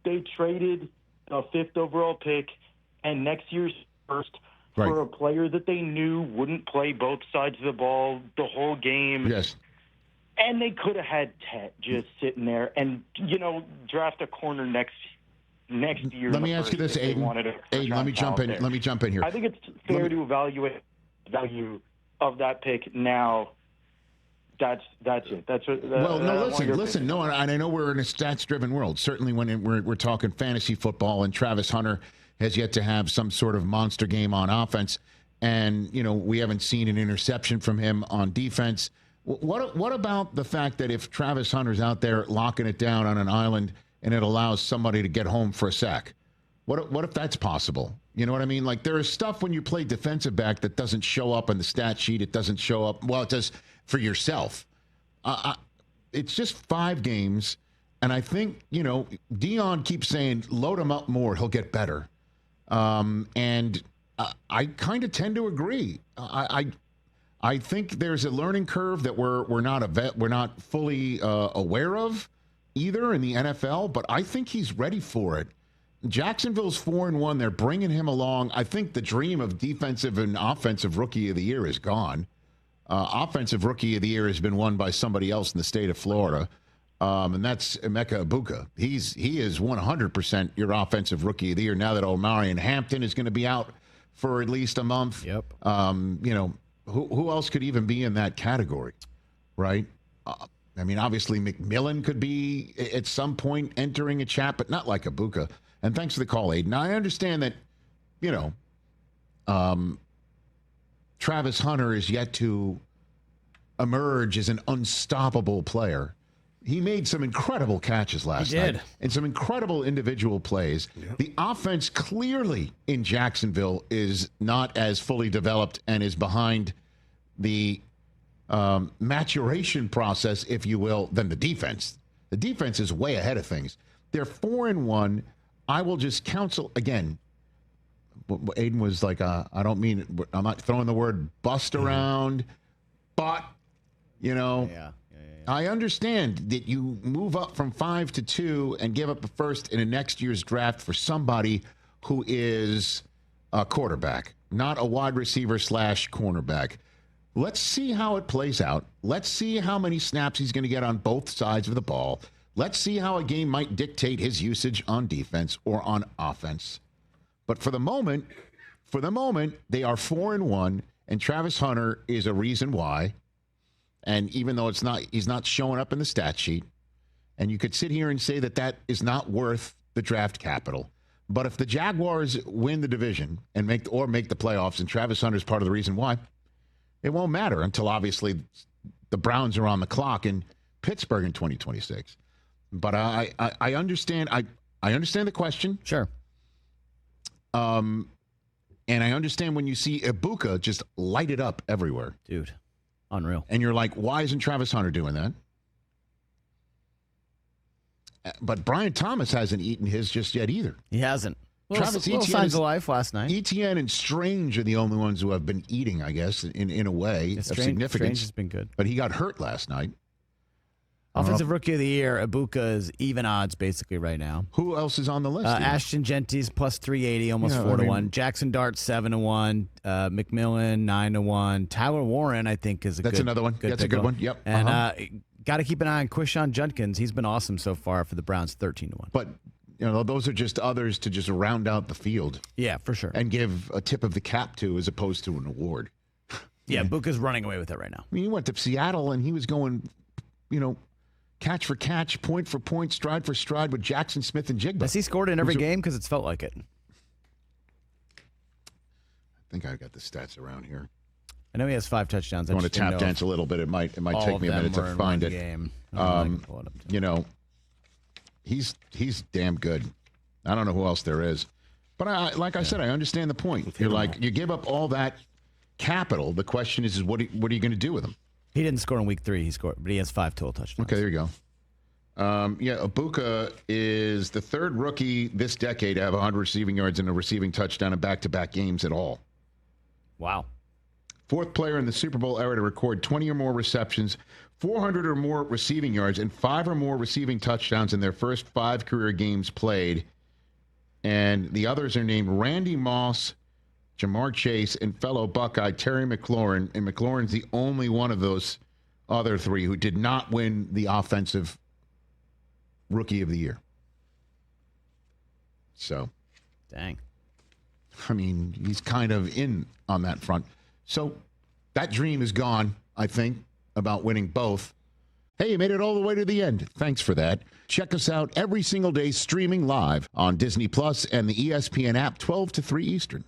they traded the 5th overall pick and next year's first for a player that they knew wouldn't play both sides of the ball the whole game. Yes. And they could have had Tet just sitting there and, draft a corner next year. Let me ask you this, Aiden. Let me jump in. Let me jump in here. I think it's fair to evaluate the value of that pick now. That's it. That's what. Listen. No, and I know we're in a stats-driven world. Certainly, when we're talking fantasy football, and Travis Hunter has yet to have some sort of monster game on offense, and we haven't seen an interception from him on defense. What about the fact that if Travis Hunter's out there locking it down on an island and it allows somebody to get home for a sack? What if that's possible? You know what I mean? Like, there is stuff when you play defensive back that doesn't show up in the stat sheet. It doesn't show up. Well, it does for yourself. It's just 5 games, and I think, Dion keeps saying, load him up more, he'll get better. And I kind of tend to agree. I think there's a learning curve that we're not fully aware of either in the NFL, but I think he's ready for it. Jacksonville's 4-1. They're bringing him along. I think the dream of defensive and offensive rookie of the year is gone. Offensive rookie of the year has been won by somebody else in the state of Florida, and that's Emeka Egbuka. He is 100% your offensive rookie of the year now that Omarion Hampton is going to be out for at least a month. Yep. Who else could even be in that category, right? Obviously McMillan could be at some point entering a chat, but not like Egbuka. And thanks for the call, Aiden. Now, I understand that, Travis Hunter is yet to emerge as an unstoppable player. He made some incredible catches last night. And some incredible individual plays. Yep. The offense clearly in Jacksonville is not as fully developed and is behind the maturation process, if you will, than the defense. The defense is way ahead of things. They're 4-1. I will just counsel again. Aiden was like, I'm not throwing the word bust around, but, I understand that you move up from 5 to 2 and give up a first in a next year's draft for somebody who is a quarterback, not a wide receiver / cornerback. Let's see how it plays out. Let's see how many snaps he's going to get on both sides of the ball. Let's see how a game might dictate his usage on defense or on offense. But for the moment, they are 4-1, and Travis Hunter is a reason why. And even though he's not showing up in the stat sheet, and you could sit here and say that is not worth the draft capital. But if the Jaguars win the division and make the playoffs, and Travis Hunter is part of the reason why, it won't matter until obviously the Browns are on the clock in Pittsburgh in 2026. But I understand. I understand the question. Sure. And I understand when you see Egbuka just light it up everywhere. Dude, unreal. And you're like, why isn't Travis Hunter doing that? But Brian Thomas hasn't eaten his just yet either. He hasn't. Travis little signs of life last night. Etienne and Strange are the only ones who have been eating, I guess, in a way of significance. Strange has been good. But he got hurt last night. Offensive Rookie of the Year, Egbuka is even odds basically right now. Who else is on the list? Ashton Genty's plus 380, almost 4-1. Jackson Dart 7-1. McMillan 9-1. Tyler Warren, I think, is That's another one. That's a good one. Yep. And got to keep an eye on Quishon Judkins. He's been awesome so far for the Browns, 13-1. But those are just others to just round out the field. Yeah, for sure. And give a tip of the cap to as opposed to an award. Yeah, Buka's running away with it right now. I mean, he went to Seattle and he was going, catch for catch, point for point, stride for stride with Jackson Smith and Jigba. Has he scored in every game? Because it's felt like it. I think I got the stats around here. I know he has 5 touchdowns. I want to tap dance a little bit. It might take me a minute to find it. He's damn good. I don't know who else there is. But I said, I understand the point. You're like, you give up all that capital. The question is what are you going to do with him? He didn't score in week 3. He scored, but he has 5 total touchdowns. Okay, there you go. Egbuka is the 3rd rookie this decade to have 100 receiving yards and a receiving touchdown in back-to-back games at all. Wow. 4th player in the Super Bowl era to record 20 or more receptions 400 or more receiving yards and 5 or more receiving touchdowns in their first 5 career games played. And the others are named Randy Moss, Jamar Chase, and fellow Buckeye Terry McLaurin. And McLaurin's the only one of those other 3 who did not win the Offensive Rookie of the Year. So, dang. I mean, he's kind of in on that front. So that dream is gone, I think, about winning both. Hey, you made it all the way to the end. Thanks for that. Check us out every single day streaming live on Disney Plus and the ESPN app 12 to 3 Eastern.